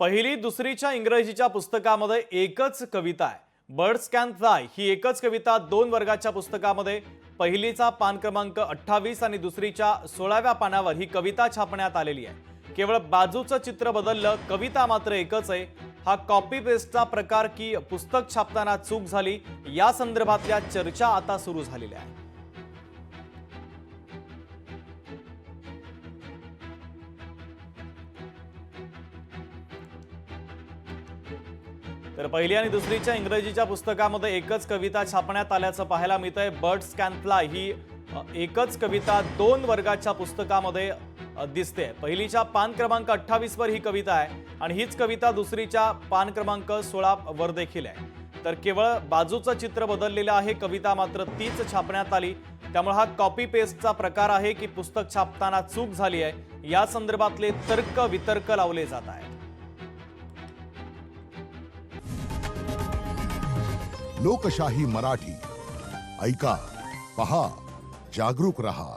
पहिली दुसरीच्या इंग्रजीच्या पुस्तकामध्ये एकच कविता आहे। बर्ड्स कॅन फ्लाय ही एकच कविता दोन वर्गाच्या पुस्तकामध्ये पहिलीचा पान क्रमांक 28 आणि दुसरीच्या 16व्या पानावर ही कविता छापण्यात आलेली आहे। केवळ बाजूचं चित्र बदललं, कविता मात्र एकच आहे। हा कॉपी पेस्टचा प्रकार की पुस्तक छापताना चूक झाली, या संदर्भातल्या चर्चा आता सुरू झालेल्या आहेत। तर पहिली आणि दुसरीच्या इंग्रजीच्या पुस्तकामध्ये एकच कविता छापण्यात आल्याचं पाहायला मिळतंय। बर्ड्स कॅन फ्लाय ही एकच कविता दोन वर्गाच्या पुस्तकामध्ये दिसते। पहिलीच्या पान क्रमांक 28 वर ही कविता आहे आणि हीच कविता दुसरीच्या पान क्रमांक 16 वर देखील आहे। तर केवळ बाजूचं चित्र बदललेलं आहे, कविता मात्र तीच छापण्यात आली। त्यामुळे हा कॉपी पेस्टचा प्रकार आहे की पुस्तक छापताना चूक झाली आहे, या संदर्भातले तर्क वितर्क लावले जात आहेत। लोकशाही मराठी ऐका, पहा, जागरूक रहा।